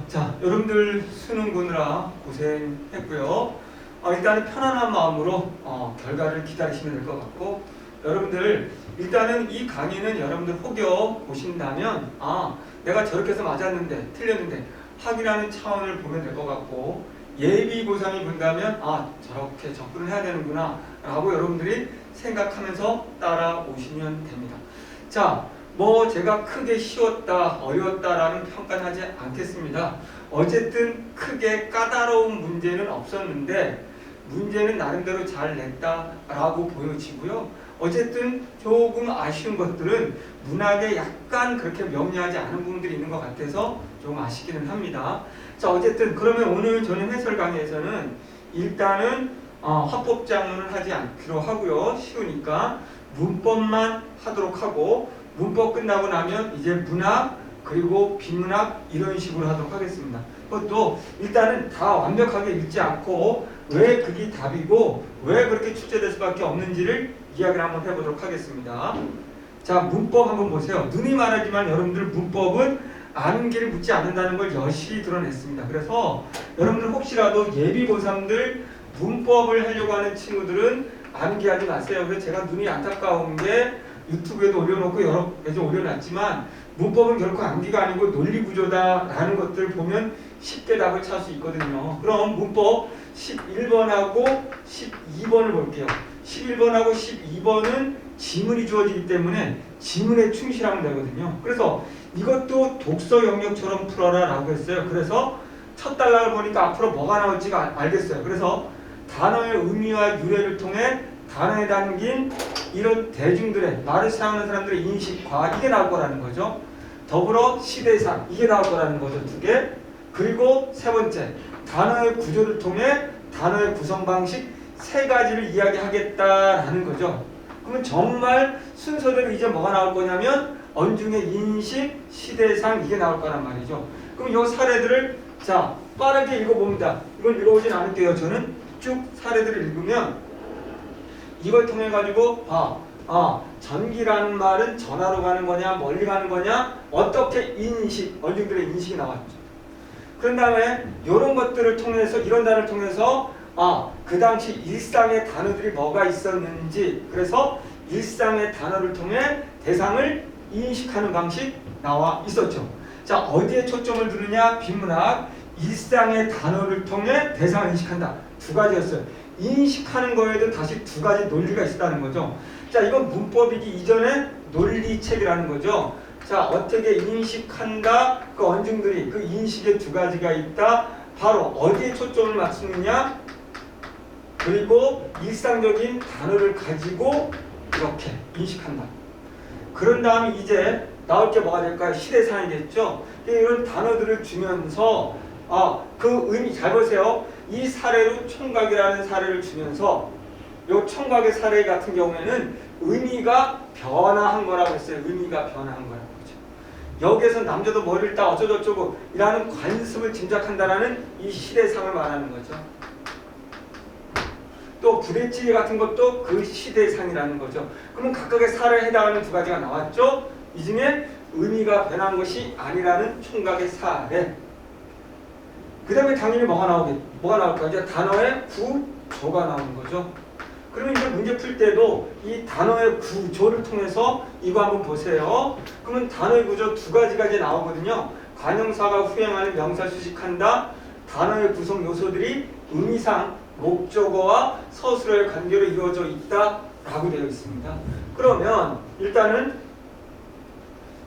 자, 여러분들 수능 보느라 고생했고요. 일단은 편안한 마음으로 결과를 기다리시면 될 것 같고, 여러분들 일단은 이 강의는 여러분들 혹여 보신다면 내가 저렇게 해서 맞았는데 틀렸는데 확인하는 차원을 보면 될 것 같고, 예비고사를 본다면 저렇게 접근을 해야 되는구나 라고 여러분들이 생각하면서 따라오시면 됩니다. 자, 제가 크게 쉬웠다 어려웠다라는 평가는 하지 않겠습니다. 어쨌든 크게 까다로운 문제는 없었는데 문제는 나름대로 잘 냈다라고 보여지고요. 어쨌든 조금 아쉬운 것들은 문학에 약간 그렇게 명료하지 않은 부분들이 있는 것 같아서 조금 아쉽기는 합니다. 자, 어쨌든 그러면 오늘 저는 해설 강의에서는 일단은 화법장문을 하지 않기로 하고요. 쉬우니까 문법만 하도록 하고, 문법 끝나고 나면 이제 문학 그리고 비문학 이런 식으로 하도록 하겠습니다. 그것도 일단은 다 완벽하게 읽지 않고 왜 그게 답이고 왜 그렇게 출제될 수밖에 없는지를 이야기를 한번 해보도록 하겠습니다. 자, 문법 한번 보세요. 눈이 말하지만 여러분들 문법은 아는 길을 묻지 않는다는 걸 여실히 드러냈습니다. 그래서 여러분들 혹시라도 예비고3들 문법을 하려고 하는 친구들은 암기하지 마세요. 그래서 제가 눈이 안타까운 게 유튜브에도 올려놓고 여러 가지 올려놨지만 문법은 결코 암기가 아니고 논리구조다라는 것들을 보면 쉽게 답을 찾을 수 있거든요. 그럼 문법 11번하고 12번을 볼게요. 11번하고 12번은 지문이 주어지기 때문에 지문에 충실하면 되거든요. 그래서 이것도 독서 영역처럼 풀어라 라고 했어요. 그래서 첫 단락을 보니까 앞으로 뭐가 나올지가 알겠어요. 그래서 단어의 의미와 유래를 통해 단어에 담긴 이런 대중들의 말을 사용하는 사람들의 인식과 이게 나올 거라는 거죠. 더불어 시대상 이게 나올 거라는 거죠. 두 개. 그리고 세 번째, 단어의 구조를 통해 단어의 구성 방식 세 가지를 이야기하겠다라는 거죠. 그러면 정말 순서대로 이제 뭐가 나올 거냐면 언중의 인식, 시대상 이게 나올 거란 말이죠. 그럼 이 사례들을 자 빠르게 읽어봅니다. 이걸 읽어보진 않을게요. 저는 쭉 사례들을 읽으면 이걸 통해 가지고 전기라는 말은 전하로 가는 거냐 멀리 가는 거냐 어떻게 인식, 언중들의 인식이 나왔죠. 그런 다음에 이런 것들을 통해서 이런 단어를 통해서 그 당시 일상의 단어들이 뭐가 있었는지, 그래서 일상의 단어를 통해 대상을 인식하는 방식 나와 있었죠. 자, 어디에 초점을 두느냐? 비문학 일상의 단어를 통해 대상을 인식한다. 두 가지였어요. 인식하는 거에도 다시 두 가지 논리가 있다는 거죠. 자, 이건 문법이기 이전에 논리책이라는 거죠. 자, 어떻게 인식한다? 그 언중들이 그 인식의 두 가지가 있다. 바로 어디에 초점을 맞추느냐? 그리고 일상적인 단어를 가지고 이렇게 인식한다. 그런 다음에 이제 나올 게 뭐가 될까요? 시대상이겠죠. 이런 단어들을 주면서 그 의미 잘 보세요. 이 사례로 총각이라는 사례를 주면서 이 총각의 사례 같은 경우에는 의미가 변화한 거라고 했어요. 의미가 변화한 거라고 그러죠. 여기에서 남자도 머리를 따 어쩌고저쩌고 이라는 관습을 짐작한다라는 이 시대상을 말하는 거죠. 또 부대찌개 같은 것도 그 시대상이라는 거죠. 그러면 각각의 사례에 해당하는 두 가지가 나왔죠. 이 중에 의미가 변한 것이 아니라는 총각의 사례. 그 다음에 당연히 뭐가 나올까요? 이제 단어의 구조가 나오는 거죠. 그러면 이제 문제 풀 때도 이 단어의 구조를 통해서 이거 한번 보세요. 그러면 단어의 구조 두 가지가 이제 나오거든요. 관형사가 후행하는 명사를 수식한다. 단어의 구성 요소들이 의미상 목적어와 서술어의 관계로 이루어져 있다라고 되어 있습니다. 그러면 일단은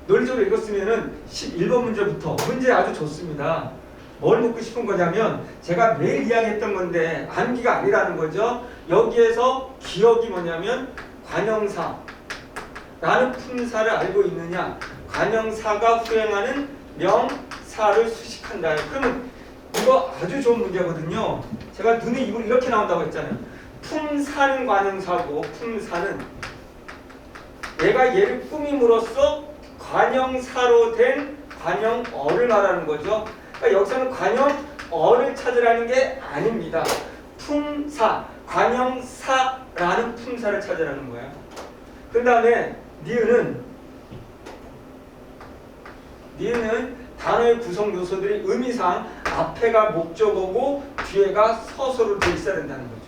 논리적으로 읽었으면은 11번 문제부터 문제 아주 좋습니다. 뭘 묻고 싶은 거냐면 제가 매일 이야기했던 건데 암기가 아니라는 거죠. 여기에서 기억이 뭐냐면 관형사라는 품사를 알고 있느냐, 관형사가 후행하는 명사를 수식한다. 그러면 이거 아주 좋은 문제거든요. 제가 눈에 이렇게 나온다고 했잖아요. 품사는 관형사고, 품사는 내가 얘를 꾸밈으로써 관형사로 된 관형어를 말하는 거죠. 그러니까 여기서는 관형어를 찾으라는 게 아닙니다. 품사, 관형사라는 품사를 찾으라는 거예요. 그 다음에 니은은 단어의 구성 요소들이 의미상 앞에가 목적어고 뒤에가 서술로 돼 있어야 된다는 거죠.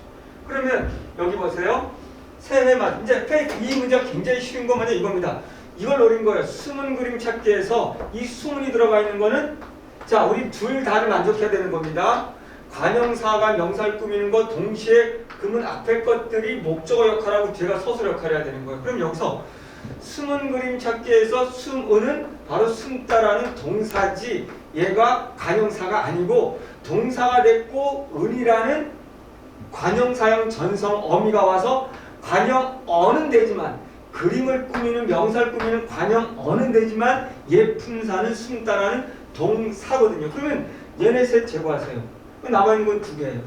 그러면 여기 보세요. 새해만 이제 이 문제가 굉장히 쉬운 거 뭐냐 이겁니다. 이걸 노린 거예요. 숨은 그림 찾기에서 이 수문이 들어가 있는 거는 자 우리 둘 다를 만족해야 되는 겁니다. 관형사가 명사를 꾸미는 것 동시에 그러면 앞에 것들이 목적어 역할하고 뒤가 서술 역할을 해야 되는 거예요. 그럼 여기서 숨은 그림 찾기에서 숨은은 바로 숨다라는 동사지 얘가 관형사가 아니고 동사가 됐고 은이라는 관형사형 전성 어미가 와서 관형어는 되지만 그림을 꾸미는 명사를 꾸미는 관형어는 되지만 얘 품사는 숨다라는 동사거든요. 그러면 얘네 셋 제거하세요. 남아있는 건 두 개예요.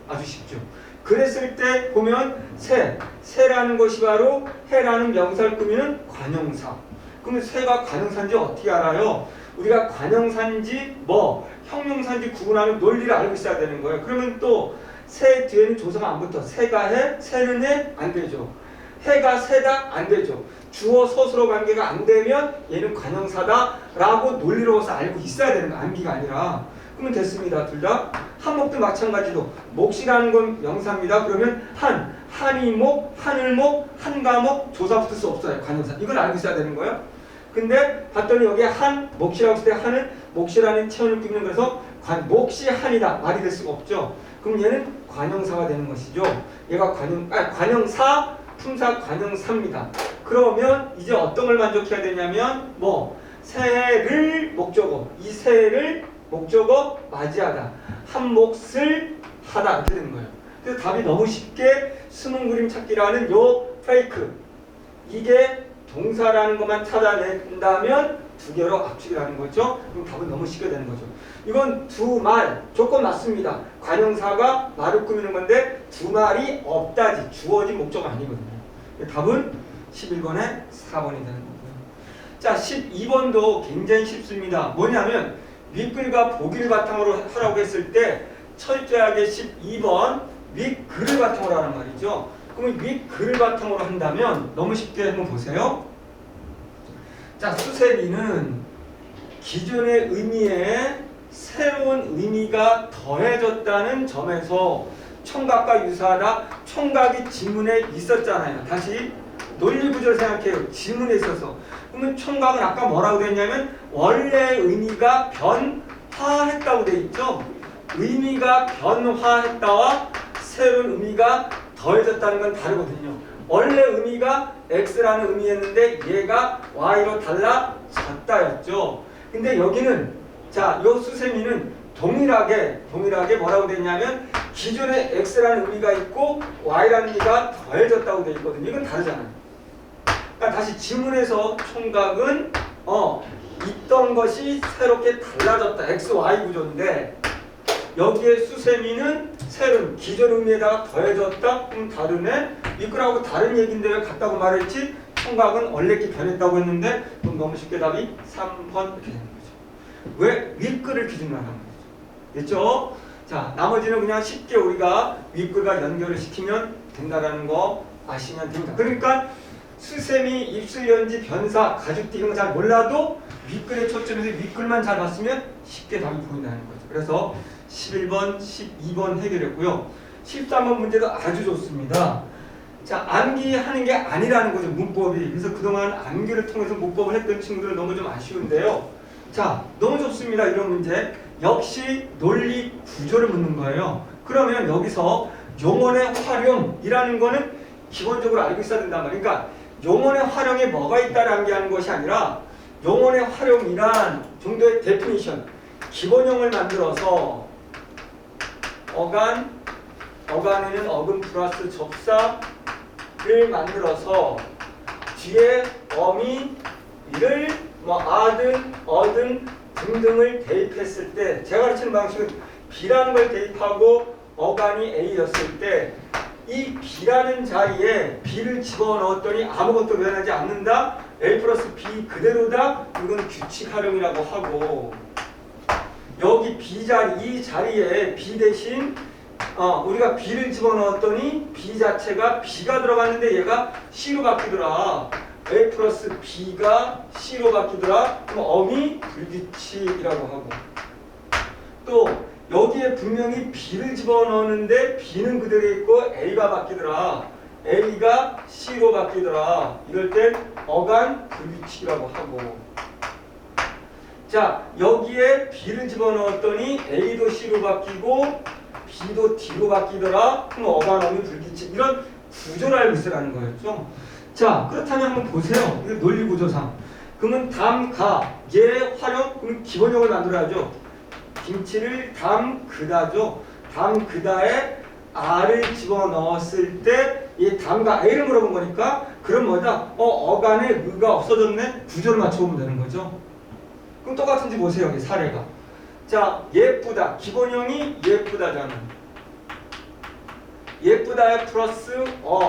아주 쉽죠. 그랬을 때 보면 새라는 것이 바로 해라는 명사를 꾸미는 관형사. 그러면 새가 관형사인지 어떻게 알아요? 우리가 관형사인지 형용사인지 구분하는 논리를 알고 있어야 되는 거예요. 그러면 또 새 뒤에는 조사가 안 붙어. 새가 해, 새는 해, 안 되죠. 해가 새다, 안 되죠. 주어 서술어 관계가 안 되면 얘는 관형사다라고 논리로서 알고 있어야 되는 거 암기가 아니라. 그러면 됐습니다. 둘 다. 한목도 마찬가지로 몫이라는 건 명사입니다. 그러면 한이목, 하늘목, 한가목 조사 붙을 수 없어요. 관형사. 이걸 알고 있어야 되는 거예요. 근데 봤더니 여기에 몫이라고 했을 때 한은 몫이라는 체온을 꾸미는 거라서 몫이 한이다. 말이 될 수가 없죠. 그럼 얘는 관형사가 되는 것이죠. 얘가 관형사, 품사 관형사입니다. 그러면 이제 어떤 걸 만족해야 되냐면 새를 목적어, 이 새를 목적어 맞이하다. 한 몫을 하다. 이렇게 되는 거예요. 그래서 답이 너무 쉽게 숨은 그림 찾기라는 요 페이크. 이게 동사라는 것만 찾아낸다면 두 개로 압축이라는 거죠. 그럼 답은 너무 쉽게 되는 거죠. 이건 두 말 조건 맞습니다. 관형사가 말을 꾸미는 건데 두 말이 없다지 주어진 목적어 아니거든요. 답은 11번에 4번이 되는 거고요. 자 12번도 굉장히 쉽습니다. 뭐냐면 윗글과 보기를 바탕으로 하라고 했을 때 철저하게 12번 윗글을 바탕으로 하는 말이죠. 그러면 윗글을 바탕으로 한다면 너무 쉽게 한번 보세요. 자 수세미는 기존의 의미에 새로운 의미가 더해졌다는 점에서 총각과 유사하다. 총각이 지문에 있었잖아요. 다시 논리구조를 생각해요. 지문에 있어서. 그러면 총각은 아까 뭐라고 됐냐면 원래 의미가 변화했다고 돼 있죠. 의미가 변화했다와 새로운 의미가 더해졌다는 건 다르거든요. 원래 의미가 X라는 의미였는데 얘가 Y로 달라졌다였죠. 근데 여기는 요 수세미는 동일하게 뭐라고 됐냐면 기존에 X라는 의미가 있고 Y라는 의미가 더해졌다고 돼 있거든요. 이건 다르잖아요. 그러니까 다시 지문에서 총각은 있던 것이 새롭게 달라졌다. X, Y 구조인데 여기에 수세미는 새로운 기존 의미에다가 더해졌다. 그럼 다르네. 이거하고 다른 얘기인데 왜 같다고 말했지? 총각은 원래께 변했다고 했는데 그럼 너무 쉽게 답이 3번 이렇게 되는 거죠. 왜? 윗글을 기준으로 하는 거죠. 됐죠? 자, 나머지는 그냥 쉽게 우리가 윗글과 연결을 시키면 된다라는 거 아시면 됩니다. 그러니까 수세미, 입술연지, 변사, 가죽띠 이런 거 잘 몰라도 윗글에 초점에서 윗글만 잘 봤으면 쉽게 답이 보인다는 거죠. 그래서 11번, 12번 해결했고요. 13번 문제도 아주 좋습니다. 자, 암기하는 게 아니라는 거죠. 문법이. 그래서 그동안 암기를 통해서 문법을 했던 친구들은 너무 좀 아쉬운데요. 자, 너무 좋습니다. 이런 문제. 역시 논리 구조를 묻는 거예요. 그러면 여기서 용언의 활용이라는 거는 기본적으로 알고 있어야 된단 말이에요. 그러니까 용언의 활용에 뭐가 있다를 암기하는 것이 아니라 용언의 활용이란 정도의 데피니션, 기본형을 만들어서 어간에는 어근 플러스 접사를 만들어서 뒤에 어미를 아든 어든 등등을 대입했을 때 제가 가르치는 방식은 B라는 걸 대입하고 어간이 A였을 때 이 B라는 자리에 B를 집어넣었더니 아무것도 변하지 않는다. A 플러스 B 그대로다. 이건 규칙 활용이라고 하고 여기 B 자리 이 자리에 B 대신 우리가 B를 집어넣었더니 B 자체가 B가 들어갔는데 얘가 C로 바뀌더라. A 플러스 B가 C로 바뀌더라. 그럼 어미 불규칙이라고 하고, 또 여기에 분명히 B를 집어넣었는데 B는 그대로 있고 A가 바뀌더라. A가 C로 바뀌더라. 이럴 땐 어간 불규칙이라고 하고, 자 여기에 B를 집어넣었더니 A도 C로 바뀌고 B도 D로 바뀌더라. 그럼 어간 어미 불규칙. 이런 구조를 알고 있으라는 거였죠. 자 그렇다면 한번 보세요. 이거 논리 구조상. 그러면 담가 얘 활용, 그럼 기본형을 만들어야죠. 김치를 담그다죠. 담그다에 R을 집어넣었을 때 이 담가 A를 물어본 거니까, 그럼 뭐다? 어간에 의가 없어졌네. 구조를 맞춰보면 되는 거죠. 그럼 똑같은지 보세요. 여기 사례가. 자 예쁘다. 기본형이 예쁘다잖아. 예쁘다에 플러스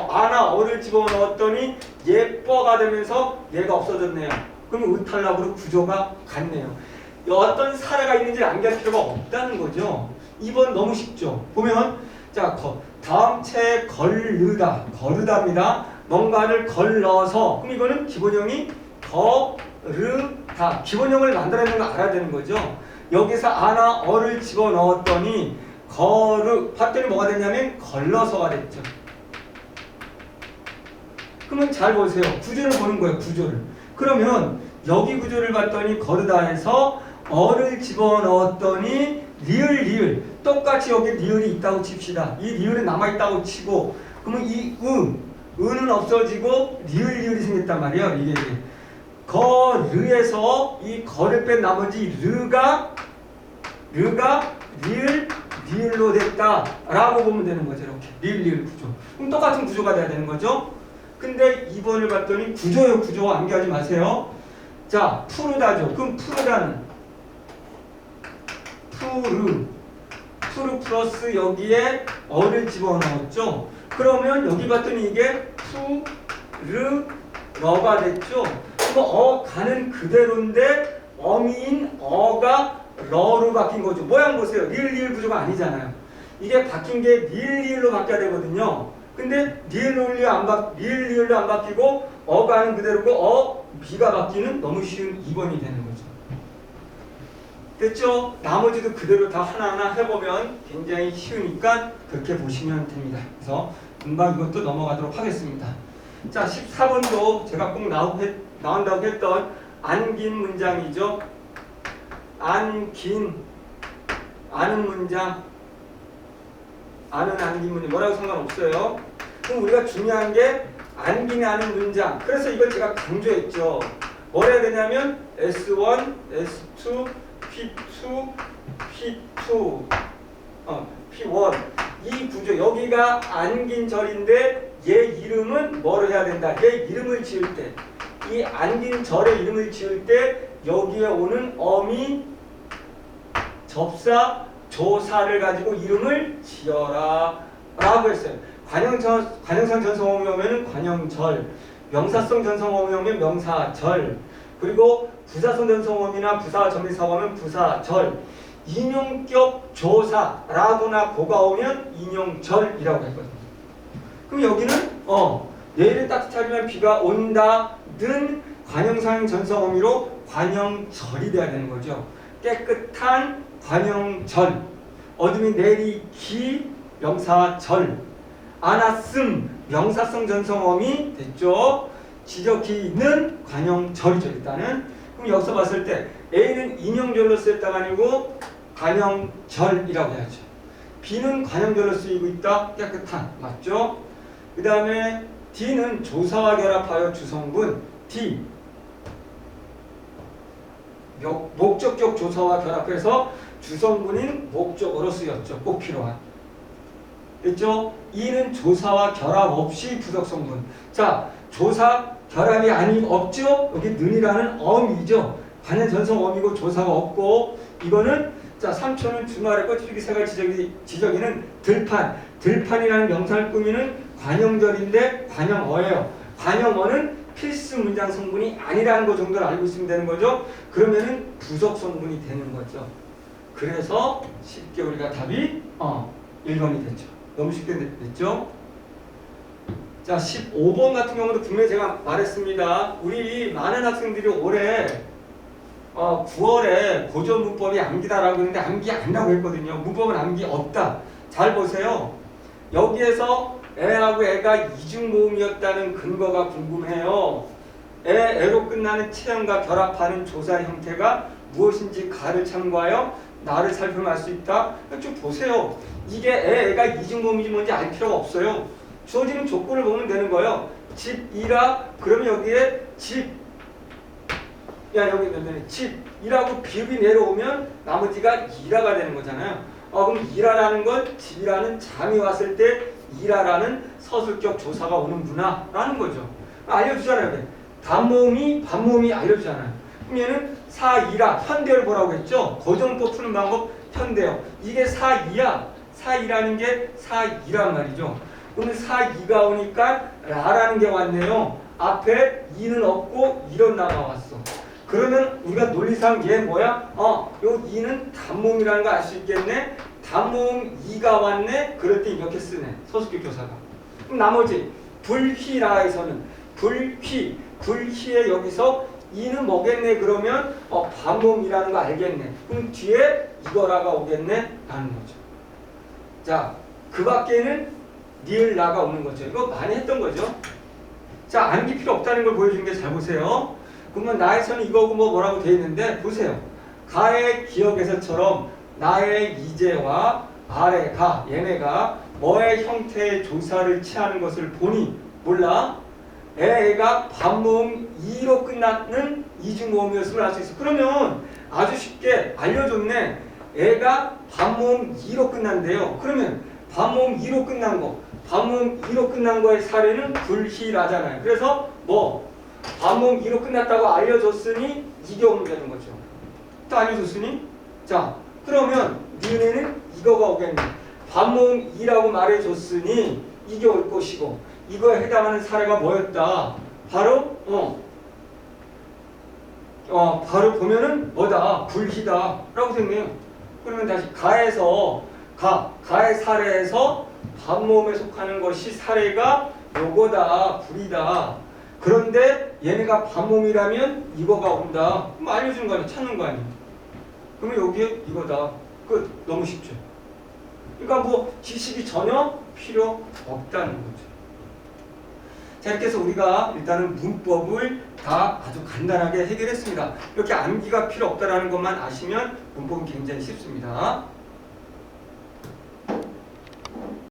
아나 어를 집어넣었더니 예뻐가 되면서 얘가 없어졌네요. 그럼 의탈락으로 구조가 같네요. 어떤 사례가 있는지 암기할 필요가 없다는 거죠. 2번 너무 쉽죠. 보면 자 다음 채 걸르다, 거르다입니다. 뭔가를 걸러서, 그럼 이거는 기본형이 거르다. 기본형을 만들어내는 거 알아야 되는 거죠. 여기서 아나 어를 집어넣었더니 봤더니 뭐가 됐냐면 걸러서가 됐죠. 그러면 잘 보세요. 구조를 보는 거예요. 구조를. 그러면 여기 구조를 봤더니 거르다에서 어를 집어넣었더니 리을 똑같이 여기 리을이 있다고 칩시다. 이 리을은 남아있다고 치고, 그러면 이 의는 없어지고 리을이 생겼단 말이에요. 이게 거르에서 이 거를 뺀 나머지 르가 리을로 됐다라고 보면 되는 거죠. 이렇게 리을 구조. 그럼 똑같은 구조가 돼야 되는 거죠. 근데 2번을 봤더니 구조 암기하지 마세요. 자 푸르다죠. 그럼 푸르다는 푸르 플러스 여기에 어를 집어넣었죠. 그러면 여기 봤더니 이게 푸르러가 됐죠. 그럼 가는 그대로인데 어미인 어가 러로 바뀐 거죠. 모양 보세요. 리을 구조가 아니잖아요. 이게 바뀐 게 리을로 바뀌어야 되거든요. 근데 리을로 안 바뀌고 어가는 그대로고 B가 바뀌는 너무 쉬운 2번이 되는 거죠. 됐죠? 나머지도 그대로 다 하나하나 해보면 굉장히 쉬우니까 그렇게 보시면 됩니다. 그래서 금방 이것도 넘어가도록 하겠습니다. 자 14번도 제가 꼭 나온다고 했던 안긴 문장이죠. 아는 문장, 안긴 문장 뭐라고 상관없어요. 그럼 우리가 중요한 게 안긴 아는 문장. 그래서 이걸 제가 강조했죠. 뭘 해야 되냐면 S1, S2, P2, P1 이 구조. 여기가 안긴 절인데 얘 이름은 뭐를 해야 된다. 얘 이름을 지을 때, 이 안긴 절의 이름을 지을 때 여기에 오는 어미 접사 조사를 가지고 이름을 지어라 라고 했어요. 관형성 전성어음이 오면 관형절, 명사성 전성어음이 오면 명사절, 그리고 부사성 전성어음이나 부사점의사가 오면 부사절, 인용격 조사라거나 고가 오면 인용절이라고 했거든요. 그럼 여기는 내일은 따뜻하지만 비가 온다는 관형상 전성어미로 관형절이 돼야 되는 거죠. 깨끗한 관형절, 어둠이 내리기 명사절, 안았음 명사성 전성어미 됐죠. 지적히는 관형절이죠. 일단은 그럼 여기서 봤을 때 A는 인용절로 쓰였다가 아니고 관형절이라고 해야죠. B는 관형절로 쓰이고 있다. 깨끗한 맞죠? 그 다음에 D는 조사와 결합하여 주성분 D 목적격 조사와 결합해서 주성분인 목적어로 쓰였죠. 꼭 필요한. 됐죠? E는 조사와 결합 없이 부적성분. 자, 조사 결합이 없죠? 여기 는이라는 어미죠. 관형 전성 어미고 조사가 없고, 이거는 자 3초는 주말에 꽃피기 생활 지적이는 들판이라는 명사를 꾸미는 관형절인데 관형어예요. 관형어는 필수 문장 성분이 아니라는 거 정도를 알고 있으면 되는 거죠. 그러면은 부속 성분이 되는 거죠. 그래서 쉽게 우리가 답이 1번이 됐죠. 너무 쉽게 됐죠. 자, 15번 같은 경우도 분명히 제가 말했습니다. 우리 많은 학생들이 올해 9월에 고전 문법이 암기다라고 했는데 암기 아니라고 했거든요. 문법은 암기 없다. 잘 보세요. 여기에서 애하고 애가 이중 모음이었다는 근거가 궁금해요. 애로 끝나는 체형과 결합하는 조사 형태가 무엇인지 가를 참고하여 나를 살펴볼 수 있다. 쭉 보세요. 이게 애가 이중 모음인지 뭔지 알 필요가 없어요. 주어지는 조건을 보면 되는 거예요. 집이라 그러면 여기에 집 여기 집이라고 비읍이 내려오면 나머지가 이라가 되는 거잖아요. 그럼 이라라는 건 집이라는 잠이 왔을 때 이라라는 서술격 조사가 오는구나 라는 거죠. 알려주잖아요. 단모음이 반모음이 알려주잖아요. 그럼 얘는 사이라 현대를 보라고 했죠. 고전법 푸는 방법 현대요. 이게 사이야. 사이라는 게 사이란 말이죠. 그러면 사이가 오니까 라라는 게 왔네요. 앞에 이는 없고 이런 나가 왔어. 그러면 우리가 논리상 얘 뭐야? 요 이는 단모음이라는 거 알 수 있겠네. 단모음 이가 왔네. 그럴 때 이렇게 쓰네. 서술격 교사가. 그럼 나머지 불휘라에서는 불휘에 여기서 이는 뭐겠네? 그러면 반모음이라는 거 알겠네. 그럼 뒤에 이거라가 오겠네? 라는 거죠. 자, 그 밖에는 니을라가 오는 거죠. 이거 많이 했던 거죠. 자, 암기 필요 없다는 걸 보여준 게 잘 보세요. 그러면 나에서는 이거고 뭐라고 되어 있는데 보세요. 가의 기억에서처럼 나의 이제와 아래 가 얘네가 뭐의 형태의 조사를 취하는 것을 보니 몰라? 애가 반모음 2로 끝나는 이중모음이었음을 알 수 있어. 그러면 아주 쉽게 알려줬네. 애가 반모음 2로 끝난대요. 그러면 반모음 2로 끝난 거, 반모음 2로 끝난 거의 사례는 불희라잖아요. 그래서 반모음 2로 끝났다고 알려줬으니 이게 오면 되는 거죠. 또 알려줬으니 자, 그러면 니네는 이거가 오겠네. 반모음 2라고 말해줬으니 이게 올 것이고 이거에 해당하는 사례가 뭐였다? 바로 바로 보면은 뭐다? 불희다 라고 생각해요. 그러면 다시 가의 사례에서 반모음에 속하는 것이 사례가 요거다. 불이다. 그런데 얘네가 반모음이라면 이거가 온다. 그럼 알려주는 거 아니야? 찾는 거 아니야? 그러면 여기에 이거다. 끝. 너무 쉽죠. 그러니까 지식이 전혀 필요 없다는 거죠. 자, 이렇게 해서 우리가 일단은 문법을 다 아주 간단하게 해결했습니다. 이렇게 암기가 필요 없다는 것만 아시면 문법은 굉장히 쉽습니다.